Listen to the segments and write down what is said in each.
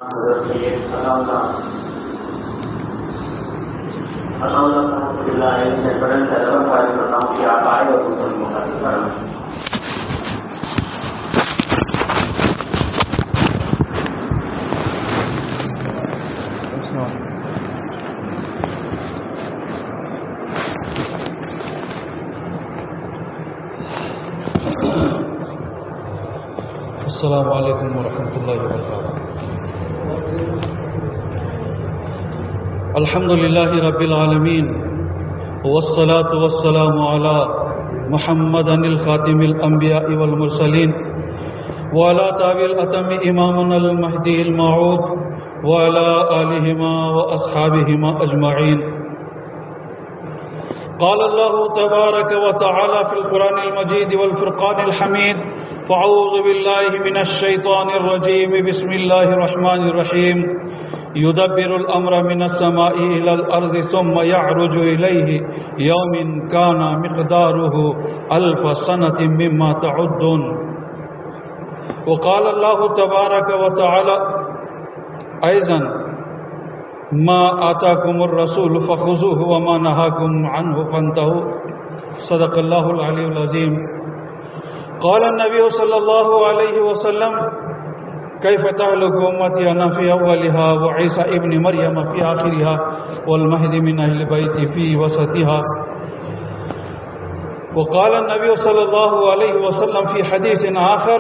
حضرت سید سے پڑھنے طلبہ والے بتاؤں کہ آپ آئے اور دوسرے مخاطب کریں. السلام علیکم ورحمۃ اللہ وبرکاتہ. الحمد للہ رب العالمین والصلاة والسلام علی محمد الخاتم الانبیاء والمرسلین وعلی تابع الاتم امامنا المہدی الموعود وعلی آلہما واصحابہما اجمعین. قال اللہ تبارک وتعالی فی القرآن المجید والفرقان الحمید فاعوذ باللہ من الشیطان الرجیم بسم اللہ الرحمن الرحیم يدبر الأمر من السماء إلى الأرض ثم يعرج إليه يوم كان مقداره 1000 سنة مما تعدون. وقال الله تبارك وتعالى أيضا ما آتاكم الرسول فخذوه وما نهاكم عنه فانتهوا. صدق الله العلي العظيم. قال النبي صلى الله عليه وسلم كيف تهلك أمتي أنا في أولها وعيسى ابن مريم في آخرها والمهدي من أهل بيتي في وسطها. وقال النبي صلى الله عليه وسلم في حديث آخر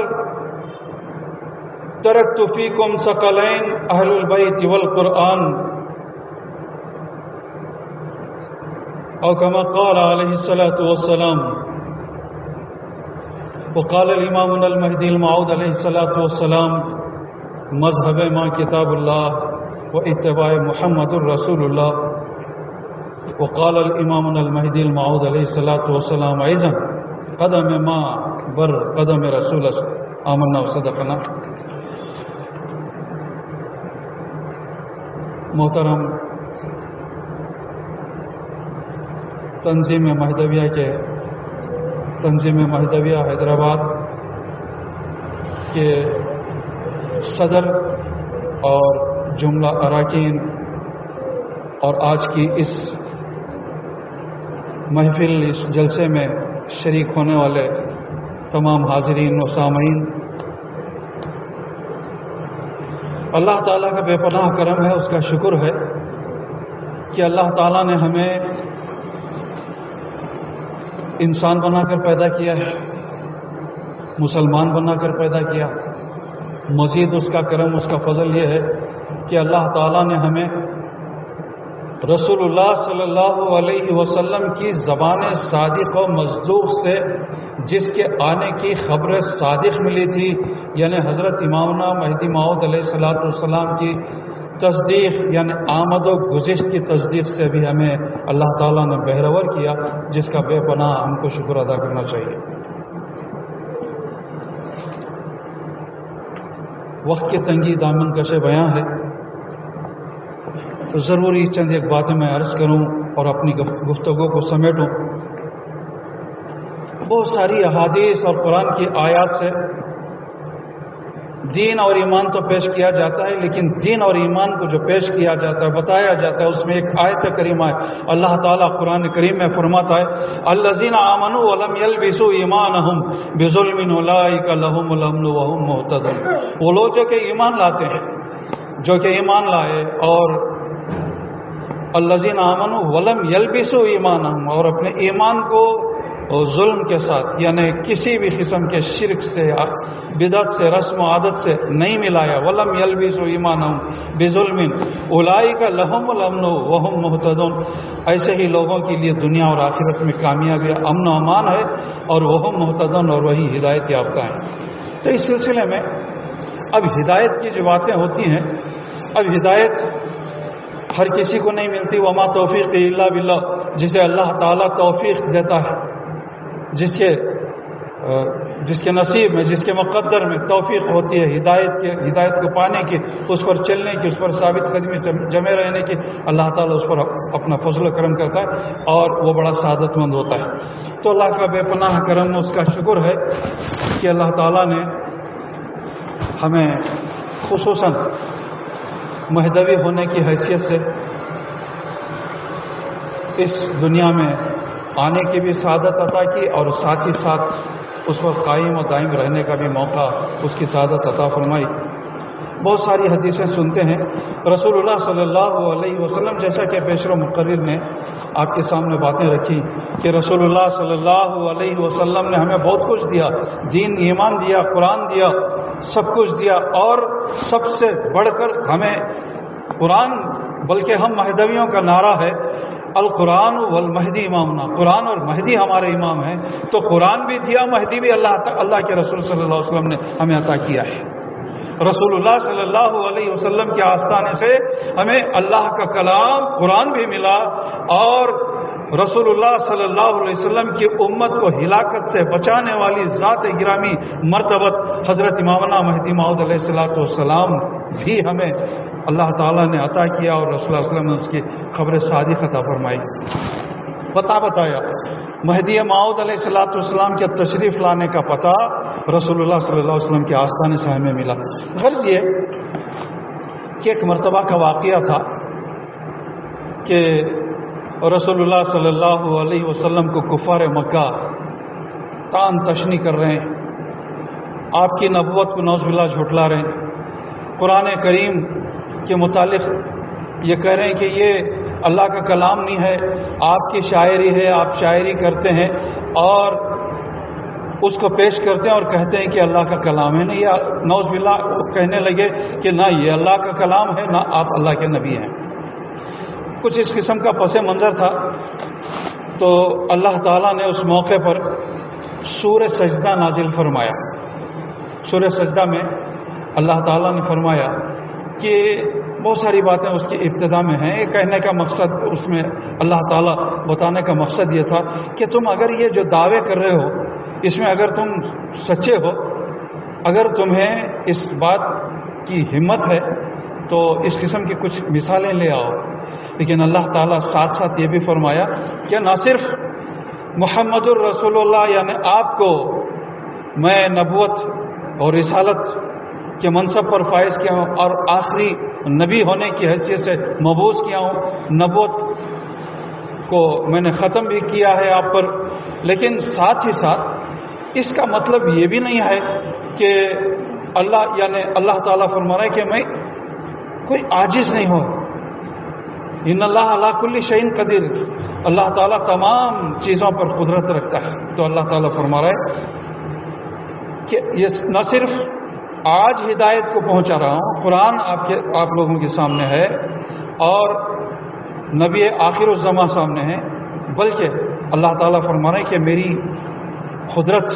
تركت فيكم ثقلين أهل البيت والقرآن أو كما قال عليه الصلاة والسلام. وقال الإمام المهدي الموعود عليه الصلاة والسلام مذہب ما کتاب اللہ و اتباع محمد الرسول اللہ. وقال الامام المہدی الموعود علیہ الصلاۃ والسلام ایضا قدم ما بر قدم رسول آمنا وصدقنا. محترم تنظیم مہدویہ حیدرآباد کے صدر اور جملہ اراکین اور آج کی اس محفل اس جلسے میں شریک ہونے والے تمام حاضرین و سامعین، اللہ تعالیٰ کا بے پناہ کرم ہے، اس کا شکر ہے کہ اللہ تعالیٰ نے ہمیں انسان بنا کر پیدا کیا ہے، مسلمان بنا کر پیدا کیا. مزید اس کا کرم، اس کا فضل یہ ہے کہ اللہ تعالیٰ نے ہمیں رسول اللہ صلی اللہ علیہ وسلم کی زبان صادق و مصدوق سے جس کے آنے کی خبر صادق ملی تھی، یعنی حضرت امامنا مہدی موعود علیہ السلام کی تصدیق، یعنی آمد و گزشت کی تصدیق سے بھی ہمیں اللہ تعالیٰ نے بہرور کیا، جس کا بے پناہ ہم کو شکر ادا کرنا چاہیے. وقت کی تنگی دامن کش بیاں ہے، تو ضروری چند ایک باتیں میں عرض کروں اور اپنی گفتگو کو سمیٹوں. بہت ساری احادیث اور قرآن کی آیات سے دین اور ایمان تو پیش کیا جاتا ہے، لیکن دین اور ایمان کو جو پیش کیا جاتا ہے، بتایا جاتا ہے، اس میں ایک آیت کریمہ ہے. اللہ تعالیٰ قرآن کریم میں فرماتا ہے الذین آمنوا ولم یلبسوا ایمانہم بظلم اولئک لہم الامن وہم مہتدون. وہ لوگ جو کہ ایمان لاتے ہیں، جو کہ ایمان لائے، اور الذین آمنوا ولم یلبسوا ایمانہم، اور اپنے ایمان کو ظلم کے ساتھ، یعنی کسی بھی قسم کے شرک سے، بدعت سے، رسم و عادت سے نہیں ملایا. ولم یلبسوا ایمانہم بظلم اولئک لہم الامن وہم مہتدون. ایسے ہی لوگوں کے لیے دنیا اور آخرت میں کامیابی، امن و امان ہے، اور وہم مہتدون، اور وہی ہدایت یافتہ ہیں. تو اس سلسلے میں اب ہدایت کی جو باتیں ہوتی ہیں، اب ہدایت ہر کسی کو نہیں ملتی. وما توفیق الا باللہ، جسے اللہ تعالیٰ توفیق دیتا ہے، جس کے نصیب میں، جس کے مقدر میں توفیق ہوتی ہے ہدایت کو پانے کی، اس پر چلنے کی، اس پر ثابت قدمی سے جمے رہنے کی، اللہ تعالیٰ اس پر اپنا فضل و کرم کرتا ہے اور وہ بڑا سعادت مند ہوتا ہے. تو اللہ کا بے پناہ کرم، اس کا شکر ہے کہ اللہ تعالیٰ نے ہمیں خصوصاً مہدوی ہونے کی حیثیت سے اس دنیا میں آنے کی بھی سعادت عطا کی اور ساتھ ہی ساتھ اس وقت قائم و دائم رہنے کا بھی موقع اس کی سعادت عطا فرمائی۔ بہت ساری حدیثیں سنتے ہیں رسول اللہ صلی اللہ علیہ وسلم، جیسا کہ پیشرو مقرر نے آپ کے سامنے باتیں رکھی کہ رسول اللہ صلی اللہ علیہ وسلم نے ہمیں بہت کچھ دیا، دین ایمان دیا، قرآن دیا، سب کچھ دیا، اور سب سے بڑھ کر ہمیں قرآن، بلکہ ہم مہدویوں کا نعرہ ہے القرآن والمہدی امامنا، قرآن اور مہدی ہمارے امام ہیں، تو قرآن بھی دیا، مہدی بھی اللہ کے رسول صلی اللہ علیہ وسلم نے ہمیں عطا کیا ہے۔ رسول اللہ صلی اللہ علیہ وسلم کے آستانے سے ہمیں اللہ کا کلام قرآن بھی ملا، اور رسول اللہ صلی اللہ علیہ وسلم کی امت کو ہلاکت سے بچانے والی ذات گرامی مرتبت حضرت امامنا مہدی موعود علیہ السلام بھی ہمیں اللہ تعالیٰ نے عطا کیا، اور رسول اللہ صلی اللہ علیہ وسلم نے اس کی خبر صادق عطا فرمائی۔ بتایا مہدی موعود علیہ السلام کے تشریف لانے کا پتہ رسول اللہ صلی اللہ علیہ وسلم کے آستانے سے ہمیں ملا۔ غرض یہ کہ ایک مرتبہ کا واقعہ تھا کہ رسول اللہ صلی اللہ علیہ وسلم کو کفار مکہ تان تشنی کر رہے ہیں، آپ کی نبوت کو نعوذ باللہ جھٹلا رہے ہیں، قرآن کریم کے متعلق یہ کہہ رہے ہیں کہ یہ اللہ کا کلام نہیں ہے، آپ کی شاعری ہے، آپ شاعری کرتے ہیں، اور اس کو پیش کرتے ہیں اور کہتے ہیں کہ اللہ کا کلام ہے۔ نہیں، نعوذ باللہ کہنے لگے کہ نہ یہ اللہ کا کلام ہے، نہ آپ اللہ کے نبی ہیں۔ کچھ اس قسم کا پس منظر تھا، تو اللہ تعالیٰ نے اس موقع پر سورہ سجدہ نازل فرمایا۔ سورہ سجدہ میں اللہ تعالیٰ نے فرمایا کہ بہت ساری باتیں اس کی ابتدا میں ہیں، کہنے کا مقصد اس میں اللہ تعالیٰ بتانے کا مقصد یہ تھا کہ تم اگر یہ جو دعوے کر رہے ہو اس میں اگر تم سچے ہو، اگر تمہیں اس بات کی ہمت ہے تو اس قسم کی کچھ مثالیں لے آؤ۔ لیکن اللہ تعالیٰ ساتھ ساتھ یہ بھی فرمایا کہ نہ صرف محمد الرسول اللہ یعنی آپ کو میں نبوت اور رسالت کے منصب پر فائز کیا ہوں اور آخری نبی ہونے کی حیثیت سے مبعوث کیا ہوں، نبوت کو میں نے ختم بھی کیا ہے آپ پر، لیکن ساتھ ہی ساتھ اس کا مطلب یہ بھی نہیں ہے کہ اللہ تعالیٰ فرما رہا ہے کہ میں کوئی عاجز نہیں ہوں۔ ان اللہ علی کل شیء قدیر، اللہ تعالیٰ تمام چیزوں پر قدرت رکھتا ہے۔ تو اللہ تعالیٰ فرما رہا ہے کہ یہ نہ صرف آج ہدایت کو پہنچا رہا ہوں، قرآن آپ لوگوں کے سامنے ہے اور نبی آخر الزماں سامنے ہے، بلکہ اللہ تعالیٰ فرما رہے ہیں کہ میری قدرت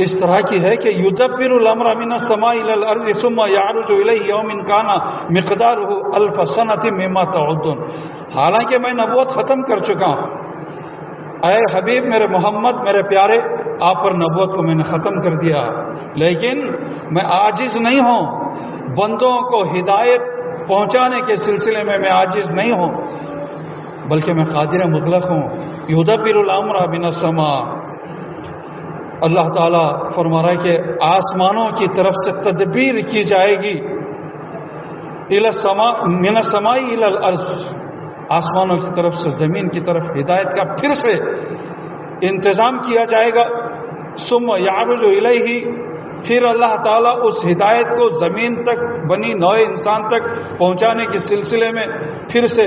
اس طرح کی ہے کہ یدبر الامر من السماء الى الارض ثم يعرج الیہ یوم کان مقدارہ الف سنۃ مما تعدون۔ حالانکہ میں نبوت ختم کر چکا ہوں، اے حبیب میرے محمد میرے پیارے، آپ پر نبوت کو میں نے ختم کر دیا، لیکن میں عاجز نہیں ہوں، بندوں کو ہدایت پہنچانے کے سلسلے میں عاجز نہیں ہوں، بلکہ میں قادر مطلق ہوں۔ یدبر الامر من السماء، اللہ تعالیٰ فرما رہا ہے کہ آسمانوں کی طرف سے تدبیر کی جائے گی، من السماء الى الارض، آسمانوں کی طرف سے زمین کی طرف ہدایت کا پھر سے انتظام کیا جائے گا۔ ثم یعرج الیہ، پھر اللہ تعالیٰ اس ہدایت کو زمین تک بنی نوع انسان تک پہنچانے کے سلسلے میں پھر سے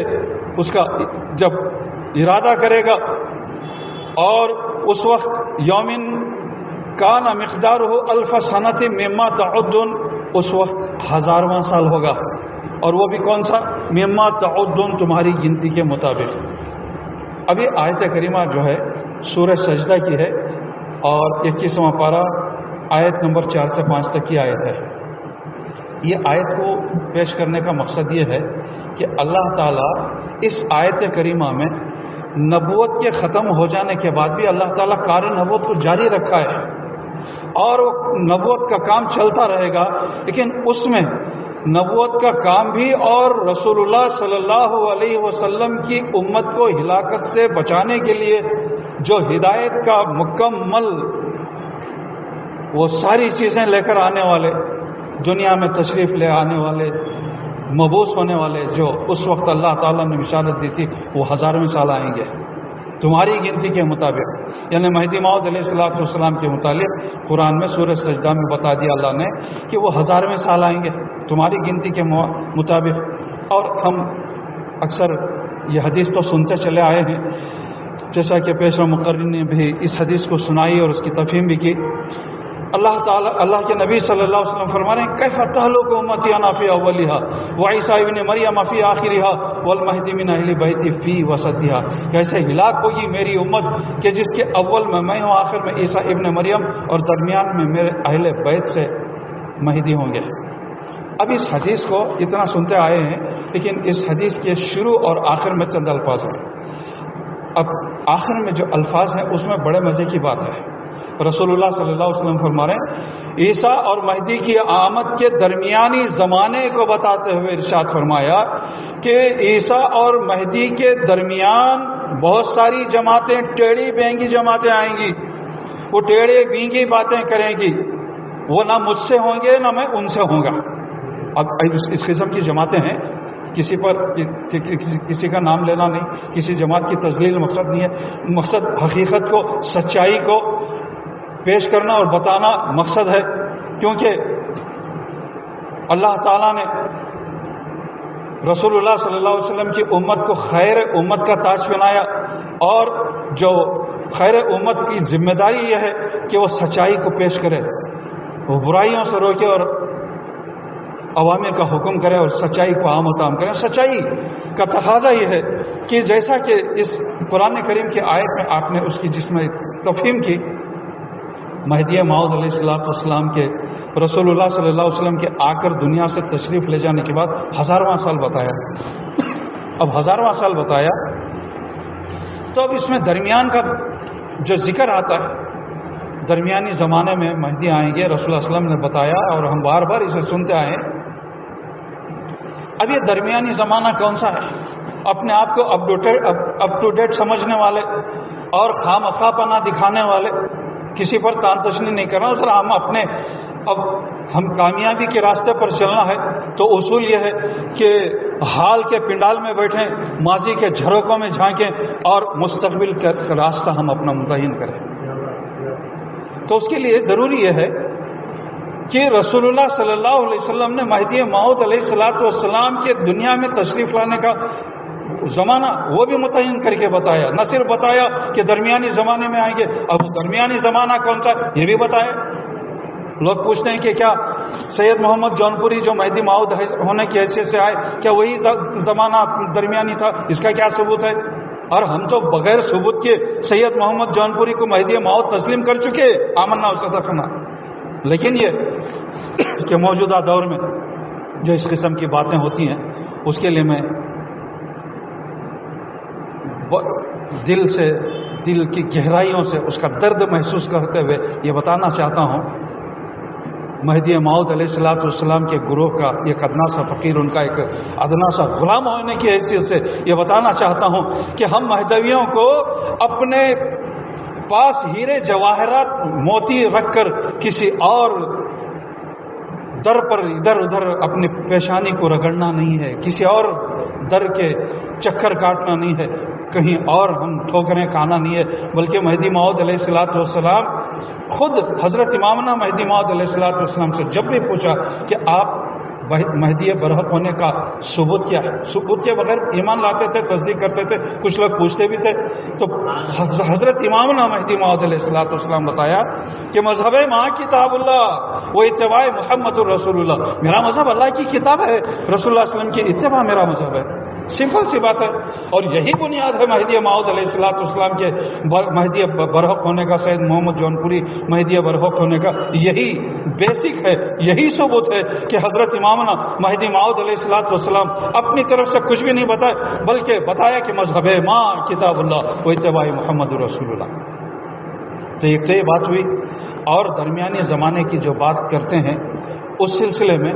اس کا جب ارادہ کرے گا، اور اس وقت یومن کان مقدارہ الف سنۃ مما تعدون، اس وقت 1000واں سال ہوگا، اور وہ بھی کون سا؟ مما تعدون، تمہاری گنتی کے مطابق۔ ابھی آیت کریمہ جو ہے سورہ سجدہ کی ہے اور 21واں پارہ آیت نمبر 4 سے 5 تک کی آیت ہے۔ یہ آیت کو پیش کرنے کا مقصد یہ ہے کہ اللہ تعالیٰ اس آیت کریمہ میں نبوت کے ختم ہو جانے کے بعد بھی اللہ تعالیٰ کار نبوت کو جاری رکھا ہے، اور وہ نبوت کا کام چلتا رہے گا، لیکن اس میں نبوت کا کام بھی اور رسول اللہ صلی اللہ علیہ وسلم کی امت کو ہلاکت سے بچانے کے لیے جو ہدایت کا مکمل وہ ساری چیزیں لے کر آنے والے، دنیا میں تشریف لے آنے والے مبعوث ہونے والے جو اس وقت اللہ تعالیٰ نے بشارت دی تھی وہ 1000ویں سال آئیں گے تمہاری گنتی کے مطابق. یعنی مہدی موعود علیہ السلام کے متعلق قرآن میں سورہ سجدہ میں بتا دیا اللہ نے کہ وہ 1000ویں سال آئیں گے تمہاری گنتی کے مطابق. اور ہم اکثر یہ حدیث تو سنتے چلے آئے ہیں، جیسا کہ پیشوا مقررین نے بھی اس حدیث کو سنائی اور اس کی تفہیم بھی کی. اللہ کے نبی صلی اللہ علیہ وسلم فرما رہے ہیں کیف تہلک امتی انا فی اولھا وعیسی ابن مریم فی آخرھا والمہدی من اہل بیتی فی وسطھا. کیسے ہلاک ہوگی میری امت کہ جس کے اول میں ہوں، آخر میں عیسیٰ ابن مریم اور درمیان میں میرے اہل بیت سے مہدی ہوں گے. اب اس حدیث کو اتنا سنتے آئے ہیں، لیکن اس حدیث کے شروع اور آخر میں چند الفاظ ہیں. اب آخر میں جو الفاظ ہیں اس میں بڑے مزے کی بات ہے. رسول اللہ صلی اللہ علیہ وسلم فرما رہے ہیں عیسیٰ اور مہدی کی آمد کے درمیانی زمانے کو بتاتے ہوئے ارشاد فرمایا کہ عیسیٰ اور مہدی کے درمیان بہت ساری جماعتیں، ٹیڑھی بینگی جماعتیں آئیں گی. وہ ٹیڑھی بینگی باتیں کریں گی، وہ نہ مجھ سے ہوں گے نہ میں ان سے ہوں گا. اب اس قسم کی جماعتیں ہیں، کسی کا نام لینا نہیں، کسی جماعت کی تذلیل مقصد نہیں ہے. مقصد حقیقت کو، سچائی کو پیش کرنا اور بتانا مقصد ہے. کیونکہ اللہ تعالیٰ نے رسول اللہ صلی اللہ علیہ وسلم کی امت کو خیر امت کا تاج پہنایا، اور جو خیر امت کی ذمہ داری یہ ہے کہ وہ سچائی کو پیش کرے، وہ برائیوں سے روکے اور عوامر کا حکم کرے اور سچائی کو عام و تام کرے. سچائی کا تقاضا یہ ہے کہ جیسا کہ اس قرآن کریم کی آیت میں آپ نے اس کی جس میں تفہیم کی، مہدی موعود علیہ السلام کے رسول اللہ صلی اللہ علیہ وسلم کے آ کر دنیا سے تشریف لے جانے کے بعد 1000واں سال بتایا. اب 1000واں سال بتایا تو اب اس میں درمیان کا جو ذکر آتا ہے، درمیانی زمانے میں مہدی آئیں گے، رسول اللہ علیہ وسلم نے بتایا اور ہم بار بار اسے سنتے آئے. اب یہ درمیانی زمانہ کون سا ہے؟ اپنے آپ کو اپ ٹو ڈیٹ سمجھنے والے اور خواہ پناہ دکھانے والے، کسی پر تان تشنی نہیں کرنا. ذرا ہم کامیابی کے راستے پر چلنا ہے تو اصول یہ ہے کہ حال کے پنڈال میں بیٹھیں، ماضی کے جھروکوں میں جھانکیں اور مستقبل کا راستہ ہم اپنا متعین کریں. تو اس کے لیے ضروری یہ ہے کہ رسول اللہ صلی اللہ علیہ وسلم نے مہدی موعود علیہ السلام کے دنیا میں تشریف لانے کا زمانہ وہ بھی متعین کر کے بتایا. نہ صرف بتایا کہ درمیانی زمانے میں آئیں گے، اب درمیانی زمانہ کون سا یہ بھی بتایا. لوگ پوچھتے ہیں کہ کیا سید محمد جونپوری جو مہدی موعود ہونے کی حیثیت سے آئے، کیا وہی زمانہ درمیانی تھا؟ اس کا کیا ثبوت ہے؟ اور ہم تو بغیر ثبوت کے سید محمد جونپوری کو مہدی موعود تسلیم کر چکے، آمنا و صدقنا. لیکن یہ کہ موجودہ دور میں جو اس قسم کی باتیں ہوتی ہیں، اس کے لیے میں دل کی گہرائیوں سے اس کا درد محسوس کرتے ہوئے یہ بتانا چاہتا ہوں، مہدی موعود علیہ السلام کے گروہ کا ایک ادنا سا فقیر، ان کا ایک ادنا سا غلام ہونے کی حیثیت سے یہ بتانا چاہتا ہوں کہ ہم مہدویوں کو اپنے پاس ہیرے جواہرات موتی رکھ کر کسی اور در پر ادھر ادھر اپنی پیشانی کو رگڑنا نہیں ہے، کسی اور در کے چکر کاٹنا نہیں ہے، کہیں اور ہم ٹھوکریں کھانا نہیں ہے، بلکہ مہدی موعود علیہ السلام خود حضرت امامنا مہدی موعود علیہ السلام سے جب بھی پوچھا کہ آپ مہدی برحق ہونے کا ثبوت کیا ہے، ثبوت کے بغیر ایمان لاتے تھے، تصدیق کرتے تھے، کچھ لوگ پوچھتے بھی تھے. تو حضرت امامنا مہدی موعود علیہ السلام بتایا کہ مذہب ماں کتاب اللہ وہ اتباع محمد الرسول اللہ. میرا مذہب اللہ کی کتاب ہے، رسول اللہ علیہ وسلم کی اتباع میرا مذہب ہے. سمپل سی بات ہے. اور یہی بنیاد ہے مہدی موعود علیہ السلام کے مہدی برحق ہونے کا، سید محمد جونپوری مہدی برحق ہونے کا یہی بیسک ہے، یہی ثبوت ہے کہ حضرت امامنا مہدی موعود علیہ السلام اپنی طرف سے کچھ بھی نہیں بتایا، بلکہ بتایا کہ مذہب ماں کتاب اللہ و اتباع محمد رسول اللہ. تو ایک تو یہ بات ہوئی. اور درمیانی زمانے کی جو بات کرتے ہیں اس سلسلے میں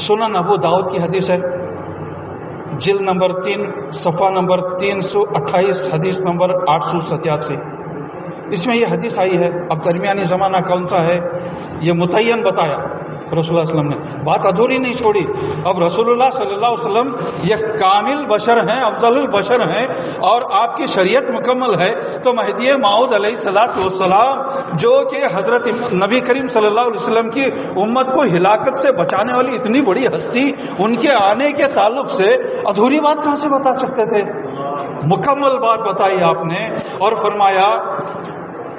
سنن ابو داؤد کی حدیث ہے، جلد نمبر 3 صفحہ نمبر 328، حدیث نمبر 887. اس میں یہ حدیث آئی ہے. اب درمیانی زمانہ کون سا ہے یہ متعین بتایا رسول اللہ صلی اللہ علیہ وسلم نے بات ادھوری نہیں چھوڑی. اب رسول اللہ صلی اللہ علیہ وسلم یہ کامل بشر ہیں, افضل البشر ہیں, اور آپ کی شریعت مکمل ہے. تو مہدی موعود علیہ الصلوۃ والسلام جو کہ حضرت نبی کریم صلی اللہ علیہ وسلم کی امت کو ہلاکت سے بچانے والی اتنی بڑی ہستی, ان کے آنے کے تعلق سے ادھوری بات کہاں سے بتا سکتے تھے؟ مکمل بات بتائی آپ نے. اور فرمایا,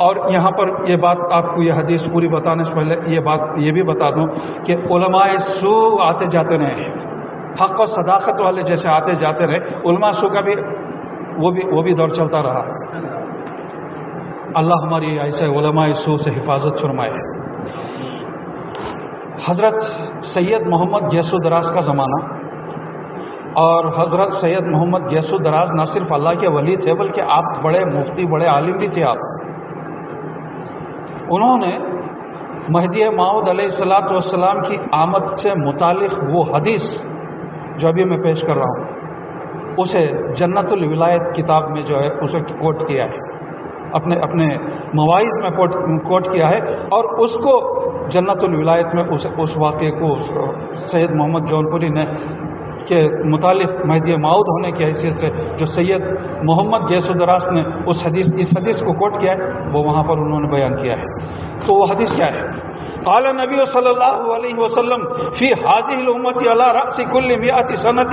اور یہاں پر یہ بات آپ کو یہ حدیث پوری بتانے سے پہلے یہ بات یہ بھی بتا دوں کہ علماء سو آتے جاتے رہے, حق و صداقت والے جیسے آتے جاتے رہے, علماء سو کا بھی وہ بھی دور چلتا رہا. اللہ ہماری ایسے علماء سو سے حفاظت فرمائے. حضرت سید محمد گیسو دراز کا زمانہ, اور حضرت سید محمد گیسو دراز نہ صرف اللہ کے ولی تھے بلکہ آپ بڑے مفتی, بڑے عالم بھی تھے. آپ انہوں نے مہدی موعود علیہ الصلوۃ والسلام کی آمد سے متعلق وہ حدیث جو ابھی میں پیش کر رہا ہوں اسے جنت الولایت کتاب میں جو ہے اسے کوٹ کیا ہے, اپنے مواعظ میں کوٹ کیا ہے. اور اس کو جنت الولایت میں اس واقعے کو سید محمد جونپوری نے کے متعلق مہدی موعود ہونے کی حیثیت سے جو سید محمد گیسو دراز نے اس حدیث کو کوٹ کیا ہے وہ وہاں پر انہوں نے بیان کیا ہے. تو وہ حدیث کیا ہے؟ قال نبی صلی اللہ علیہ وسلم فی هذه الامه على راس كل 100 سنه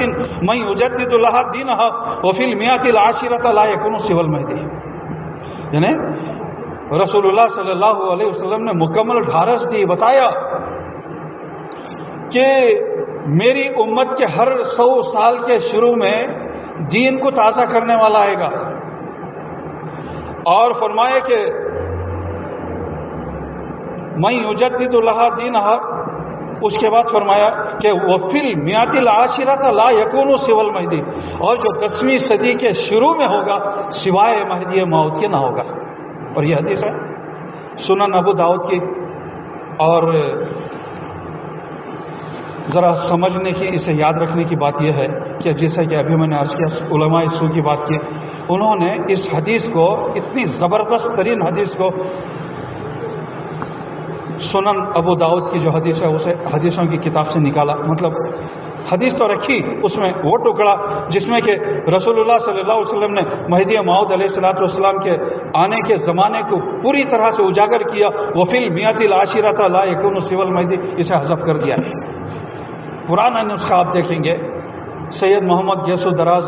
من يجدد لها دينها وفي المئه العاشره لا يكون سوى المهدي. یعنی رسول اللہ صلی اللہ علیہ وسلم نے مکمل ڈھارس دی, بتایا کہ میری امت کے ہر 100 سال کے شروع میں دین کو تازہ کرنے والا آئے گا. اور فرمایا کہ میں یجدد لہا دینہا, اس کے بعد فرمایا کہ وفی المیات العاشرۃ لا یکون سوى المہدی, اور جو 10ویں صدی کے شروع میں ہوگا سوائے مہدی موعود کے نہ ہوگا. اور یہ حدیث ہے سنن ابو داؤد کی. اور ذرا سمجھنے کی, اسے یاد رکھنے کی بات یہ ہے کہ جیسا کہ ابھی میں نے عرض کیا علماء سو کی بات کی, انہوں نے اس حدیث کو, اتنی زبردست ترین حدیث کو, سنن ابو داؤد کی جو حدیث ہے اسے حدیثوں کی کتاب سے نکالا. مطلب حدیث تو رکھی, اس میں وہ ٹکڑا جس میں کہ رسول اللہ صلی اللہ علیہ وسلم نے مہدی موعود علیہ الصلوۃ والسلام کے آنے کے زمانے کو پوری طرح سے اجاگر کیا. وفی المیات العاشرۃ لا یکون سوى المہدی, اسے حذف کر دیا ہے. پرانا نسخہ آپ دیکھیں گے, سید محمد گیسو دراز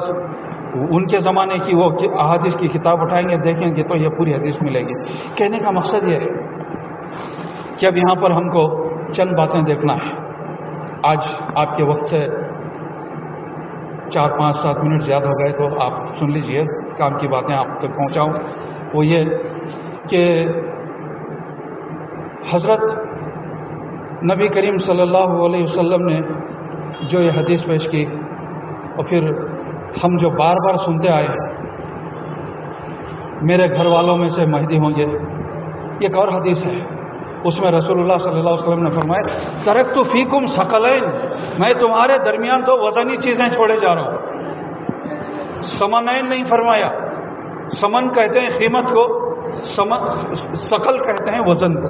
ان کے زمانے کی وہ احادیث کی کتاب اٹھائیں گے, دیکھیں گے تو یہ پوری حدیث ملے گی. کہنے کا مقصد یہ ہے کہ اب یہاں پر ہم کو چند باتیں دیکھنا ہے. آج آپ کے وقت سے 4-5-7 منٹ زیادہ ہو گئے تو آپ سن لیجئے, کام کی باتیں آپ تک پہنچاؤں. وہ یہ کہ حضرت نبی کریم صلی اللہ علیہ وسلم نے جو یہ حدیث پیش کی, اور پھر ہم جو بار بار سنتے آئے ہیں میرے گھر والوں میں سے مہدی ہوں گے, یہ ایک اور حدیث ہے. اس میں رسول اللہ صلی اللہ علیہ وسلم نے فرمایا ترکت فیکم ثقلین, میں تمہارے درمیان 2 وزنی چیزیں چھوڑے جا رہا ہوں. سمنین نہیں فرمایا, سمن کہتے ہیں قیمت کو, ثقل کہتے ہیں وزن کو.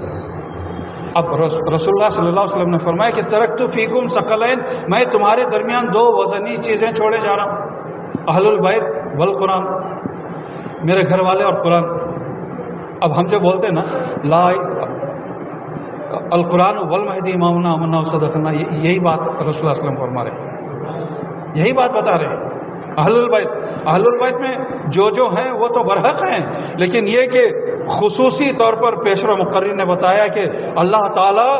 اب رسول اللہ صلی اللہ علیہ وسلم نے فرمایا کہ ترکت فیکم ثقلین, میں تمہارے درمیان 2 وزنی چیزیں چھوڑے جا رہا ہوں, اہل البیت والقرآن, میرے گھر والے اور قرآن. اب ہم جو بولتے ہیں نا لا القرآن والمہدی امامنا امنا وصدقنا, یہی بات رسول اللہ صلی اللہ علیہ وسلم فرما رہے, یہی بات بتا رہے ہیں. اہل البیت میں جو ہیں وہ تو برحق ہیں, لیکن یہ کہ خصوصی طور پر پیشوا مقرر نے بتایا کہ اللہ تعالیٰ,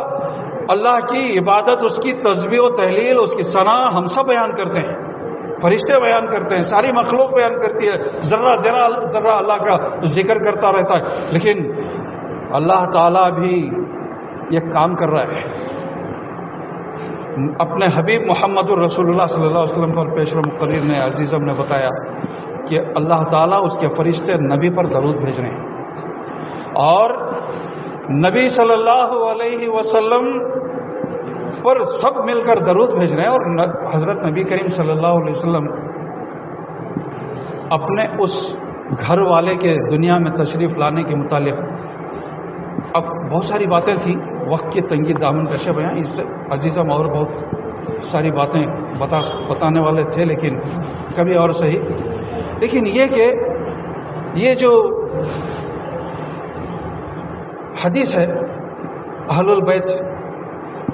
اللہ کی عبادت, اس کی تسبیح و تحلیل, اس کی ثنا ہم سب بیان کرتے ہیں, فرشتے بیان کرتے ہیں, ساری مخلوق بیان کرتی ہے, ذرہ اللہ کا ذکر کرتا رہتا ہے. لیکن اللہ تعالیٰ بھی یہ کام کر رہا ہے. اپنے حبیب محمد الرسول اللہ صلی اللہ علیہ وسلم پر پیشوا مقرر نے عزیزم نے بتایا کہ اللہ تعالیٰ اس کے فرشتے نبی پر درود بھیج رہے ہیں, اور نبی صلی اللہ علیہ وسلم پر سب مل کر درود بھیج رہے ہیں. اور حضرت نبی کریم صلی اللہ علیہ وسلم اپنے اس گھر والے کے دنیا میں تشریف لانے کے متعلق اب بہت ساری باتیں تھیں, وقت کی تنگی دامن کشے بیان، اس سے عزیزم اور بہت ساری باتیں بتانے والے تھے لیکن کبھی اور صحیح. لیکن یہ کہ یہ جو حدیث ہے اہل البیت،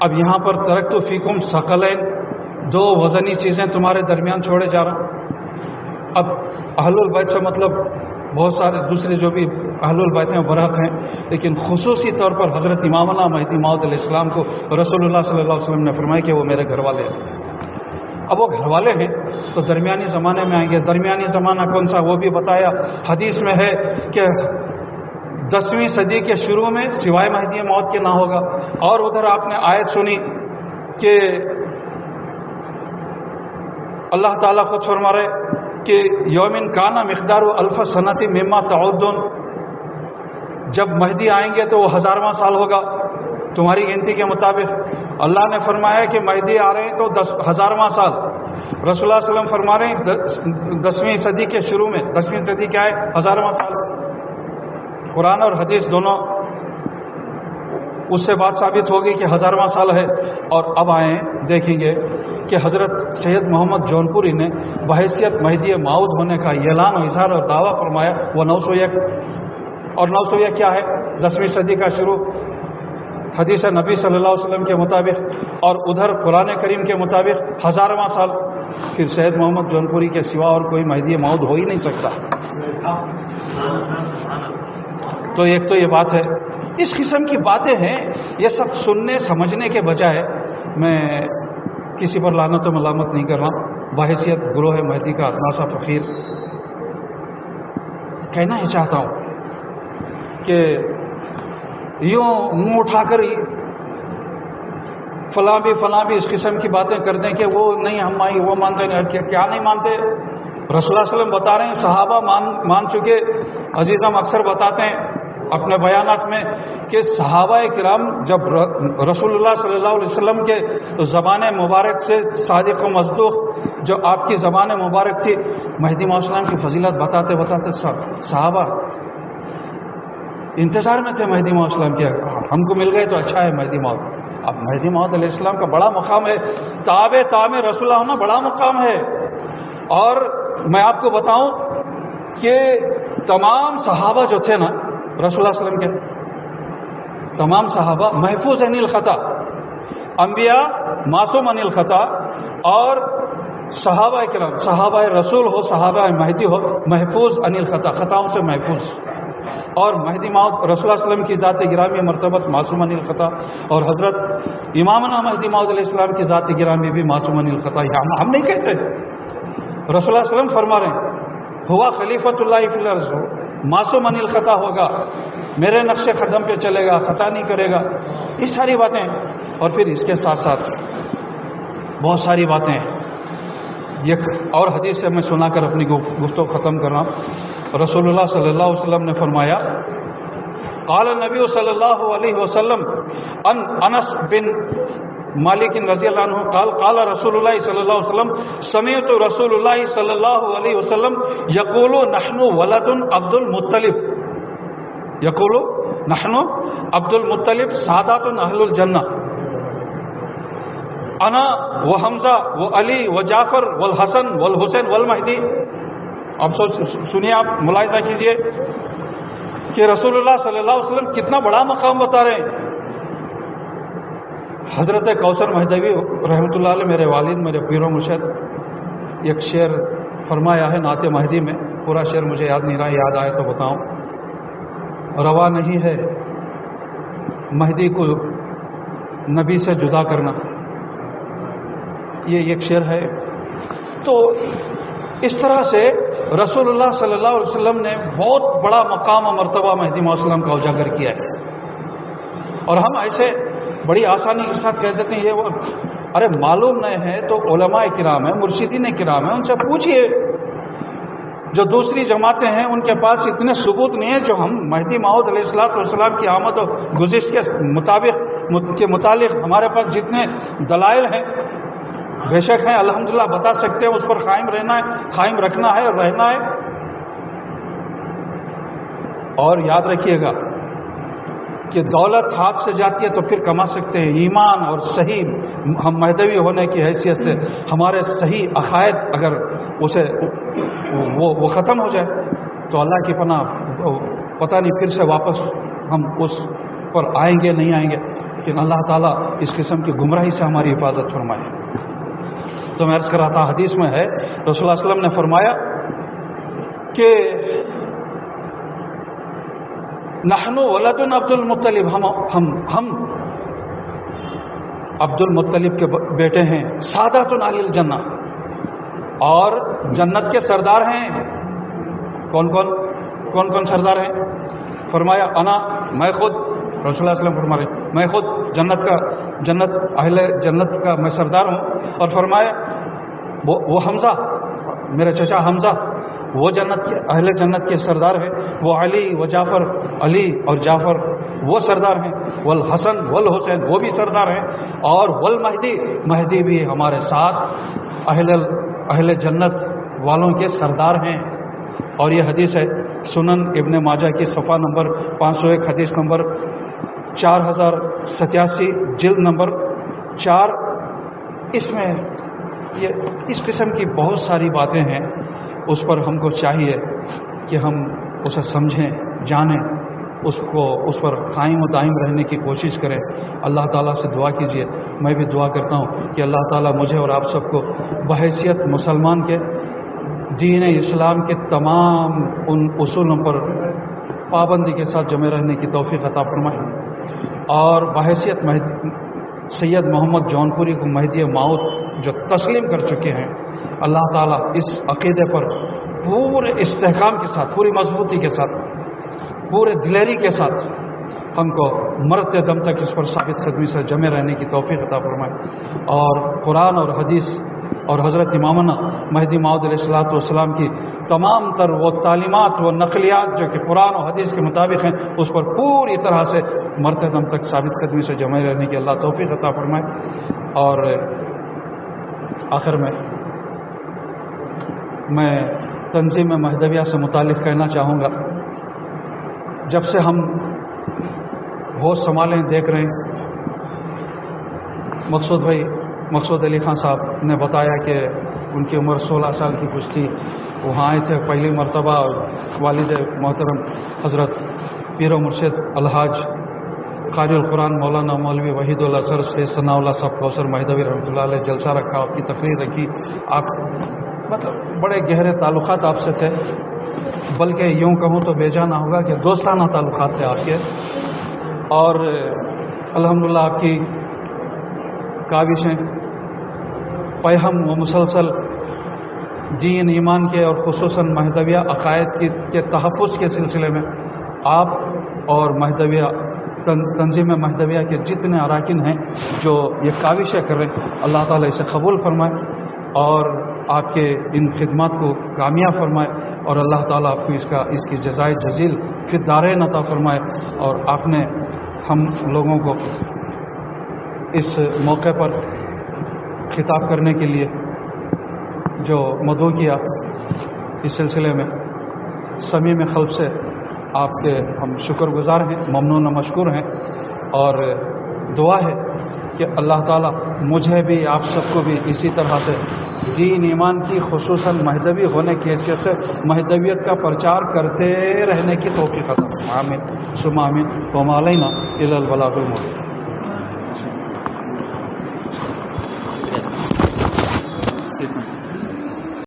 اب یہاں پر ترکت فیکم ثقلین، دو وزنی چیزیں تمہارے درمیان چھوڑے جا رہا ہوں. اب اہل البیت سے مطلب بہت سارے دوسرے جو بھی اہل البیت ہیں برحق ہیں، لیکن خصوصی طور پر حضرت امامنا مہدی موعود علیہ السلام کو رسول اللہ صلی اللہ علیہ وسلم نے فرمایا کہ وہ میرے گھر والے ہیں. اب وہ گھر والے ہیں تو درمیانی زمانے میں آئیں گے. درمیانی زمانہ کون سا وہ بھی بتایا. حدیث میں ہے کہ 10ویں صدی کے شروع میں سوائے مہدی موعود کے نہ ہوگا. اور ادھر آپ نے آیت سنی کہ اللہ تعالیٰ خود فرما رہے کہ یومن کانا مقدار الف سنتی مما تعدون، جب مہدی آئیں گے تو وہ 1000واں سال ہوگا تمہاری گنتی کے مطابق. اللہ نے فرمایا کہ مہدی آ رہے ہیں تو 1000واں سال. رسول اللہ علیہ وسلم فرما رہے ہیں 10ویں صدی کے شروع میں. 10ویں صدی کیا ہے؟ 1000واں سال. قرآن اور حدیث دونوں اس سے بات ثابت ہوگی کہ 1000واں سال ہے. اور اب آئیں دیکھیں گے کہ حضرت سید محمد جونپوری نے بحیثیت مہدی موعود ہونے کا اعلان و اظہار اور دعویٰ فرمایا. وہ 901 اور 901 کیا ہے؟ 10ویں صدی کا شروع حدیث نبی صلی اللہ علیہ وسلم کے مطابق، اور ادھر قرآن کریم کے مطابق 1000واں سال. پھر سید محمد جونپوری کے سوا اور کوئی مہدی موعود ہو ہی نہیں سکتا. تو ایک تو یہ بات ہے. اس قسم کی باتیں ہیں، یہ سب سننے سمجھنے کے بجائے میں کسی پر لعنت و ملامت نہیں کر رہا. بحیثیت گروہ مہدی کا ناسا فقیر کہنا ہی چاہتا ہوں کہ یوں منہ اٹھا کر فلاں بھی اس قسم کی باتیں کر دیں کہ وہ نہیں ہم وہ مانتے نہیں. کیا نہیں مانتے؟ رسول اللہ علیہ وسلم بتا رہے ہیں، صحابہ مان چکے. عزیزم اکثر بتاتے ہیں اپنے بیانات میں کہ صحابہ کرام جب رسول اللہ صلی اللہ علیہ وسلم کے زبان مبارک سے صادق و مصدوق جو آپ کی زبان مبارک تھی، مہدی موعود السلام کی فضیلت بتاتے صحابہ انتظار میں تھے مہدی موعود السلام کے. ہم کو مل گئے تو اچھا ہے مہدی موعود. اب مہدی موعود علیہ السلام کا بڑا مقام ہے. تابع رسول اللہ ہونا بڑا مقام ہے. اور میں آپ کو بتاؤں کہ تمام صحابہ جو تھے نا رسول اللہ علیہ وسلم کے، تمام صحابہ محفوظ عن الخطا. انبیاء معصوم عن الخطا، اور صحابہ کرام، صحابہ رسول ہو صحابہ مہدی ہو، محفوظ عن الخطا، خطاؤں سے محفوظ. اور مہدی موعود رسول اللہ علیہ وسلم کی ذات گرامی مرتبت معصوم عن الخطا، اور حضرت امامنا مہدی موعود علیہ السلام کی ذات گرامی بھی معصوم عن الخطا. ہم نہیں کہتے. رسول اللہ علیہ وسلم فرما رہے ہیں ہوا خلیفۃ اللہ فی الارض، معصوم عن الخطا ہوگا، میرے نقش قدم پہ چلے گا، خطا نہیں کرے گا. یہ ساری باتیں. اور پھر اس کے ساتھ ساتھ بہت ساری باتیں. ایک اور حدیث سے میں سنا کر اپنی گفتگو ختم کر رہا ہوں. رسول اللہ صلی اللہ علیہ وسلم نے فرمایا، قال النبی صلی اللہ علیہ وسلم انس بن مالک رضی اللہ عنہ قال رسول اللہ صلی اللہ علیہ وسلم سمعت رسول اللہ صلی اللہ علیہ وسلم یقول نحن ولد عبد المطلب، یقول نحن عبد المطلب سادات اہل الجنہ، انا و حمزہ و علی و جعفر والحسن والحسین والمہدی. اب سنیے، آپ ملاحظہ کیجئے کہ رسول اللہ صلی اللہ علیہ وسلم کتنا بڑا مقام بتا رہے ہیں. حضرت کوثر مہدوی رحمۃ اللہ علیہ میرے والد، میرے پیر و مرشد، ایک شعر فرمایا ہے نعت مہدی میں. پورا شعر مجھے یاد نہیں رہا، یاد آئے تو بتاؤں. روا نہیں ہے مہدی کو نبی سے جدا کرنا، یہ ایک شعر ہے. تو اس طرح سے رسول اللہ صلی اللہ علیہ وسلم نے بہت بڑا مقام و مرتبہ مہدی موعود السلام کا اجاگر کیا ہے. اور ہم ایسے بڑی آسانی کے ساتھ کہہ دیتے ہیں یہ وہ. ارے معلوم نہیں ہے تو علماء کرام ہیں، مرشدین کرام ہیں، ان سے پوچھئے. جو دوسری جماعتیں ہیں ان کے پاس اتنے ثبوت نہیں ہے جو ہم مہدی موعود علیہ السلام کی آمد و گزشت کے متعلق ہمارے پاس جتنے دلائل ہیں بے شک ہیں، الحمدللہ بتا سکتے ہیں. اس پر قائم رکھنا ہے اور رہنا ہے. اور یاد رکھیے گا کہ دولت ہاتھ سے جاتی ہے تو پھر کما سکتے ہیں، ایمان اور صحیح ہم مہدوی ہونے کی حیثیت سے ہمارے صحیح عقائد اگر اسے وہ ختم ہو جائے تو اللہ کی پناہ پتہ نہیں پھر سے واپس ہم اس پر آئیں گے نہیں آئیں گے، لیکن اللہ تعالیٰ اس قسم کی گمراہی سے ہماری حفاظت فرمائے۔ تو میں عرض کر رہا تھا، حدیث میں ہے رسول اللہ صلی اللہ علیہ وسلم نے فرمایا کہ نحن ولد عبد المطلب، ہم عبد المطلب کے بیٹے ہیں، سادات علی الجنہ، اور جنت کے سردار ہیں۔ کون کون سردار ہیں؟ فرمایا انا، میں خود، رسول اللہ صلی اللہ علیہ وسلم فرما رہے میں خود اہل جنت کا میں سردار ہوں، اور فرمایا وہ حمزہ، میرے چچا حمزہ وہ اہل جنت کے سردار ہیں، وہ علی و جعفر، علی اور جعفر وہ سردار ہیں، والحسن والحسین وہ بھی سردار ہیں، اور مہدی بھی ہمارے ساتھ اہل جنت والوں کے سردار ہیں۔ اور یہ حدیث ہے سنن ابن ماجہ کی صفحہ نمبر 501، حدیث نمبر 4087، جلد نمبر 4۔ اس میں اس قسم کی بہت ساری باتیں ہیں، اس پر ہم کو چاہیے کہ ہم اسے سمجھیں، جانیں، اس پر قائم و دائم رہنے کی کوشش کریں۔ اللہ تعالیٰ سے دعا کیجیے، میں بھی دعا کرتا ہوں کہ اللہ تعالیٰ مجھے اور آپ سب کو بحیثیت مسلمان کے دین اسلام کے تمام ان اصولوں پر پابندی کے ساتھ جمع رہنے کی توفیق عطا فرمائے، اور بحیثیت سید محمد جونپوری کو مہدی موعود جو تسلیم کر چکے ہیں، اللہ تعالیٰ اس عقیدے پر پورے استحکام کے ساتھ، پوری مضبوطی کے ساتھ، پورے دلیری کے ساتھ ہم کو مرتے دم تک اس پر ثابت قدمی سے جمع رہنے کی توفیق عطا فرمائے، اور قرآن اور حدیث اور حضرت امامنا مہدی موعود علیہ السلام کی تمام تر وہ تعلیمات، وہ نقلیات جو کہ قرآن اور حدیث کے مطابق ہیں، اس پر پوری طرح سے مرتے دم تک ثابت قدمی سے جمع رہنے کی اللہ توفیق عطا فرمائے۔ اور آخر میں تنظیم مہدویہ سے متعلق کہنا چاہوں گا، جب سے ہم ہوش سنبھالیں دیکھ رہے ہیں، مقصود علی خان صاحب نے بتایا کہ ان کی عمر 16 سال کی کچھ تھی، وہاں آئے تھے پہلی مرتبہ، اور والد محترم حضرت پیر و مرشد الحاج قاری القرآن مولانا مولوی وحید اللہ سر سید ثناء اللہ صاحب کوثر مہدوی رحمۃ اللہ علیہ جلسہ رکھا، آپ کی تقریر رکھی، آپ مطلب بڑے گہرے تعلقات آپ سے تھے، بلکہ یوں کہوں تو بیجانہ ہوگا کہ دوستانہ تعلقات تھے آپ کے، اور الحمدللہ آپ کی کاوشیں پیہم و مسلسل دین ایمان کے اور خصوصاً مہدویہ عقائد کے تحفظ کے سلسلے میں آپ اور مہدویہ تنظیم مہدویہ کے جتنے اراکین ہیں جو یہ کاوشیں کر رہے ہیں، اللہ تعالیٰ اسے قبول فرمائے اور آپ کے ان خدمات کو کامیاب فرمائے، اور اللہ تعالیٰ آپ کو اس کی جزائے جزیل فی الدارین عطا فرمائے۔ اور آپ نے ہم لوگوں کو اس موقع پر خطاب کرنے کے لیے جو مدعو کیا، اس سلسلے میں صمیم قلب سے آپ کے ہم شکر گزار ہیں، ممنون و مشکور ہیں، اور دعا ہے کہ اللہ تعالیٰ مجھے بھی آپ سب کو بھی اسی طرح سے دین ایمان کی خصوصاً مہدوی ہونے کی حیثیت سے مہدویت کا پرچار کرتے رہنے کی توفیق عطا فرمائے۔ آمین ثم آمین، وما علینا الا البلاغ المبین۔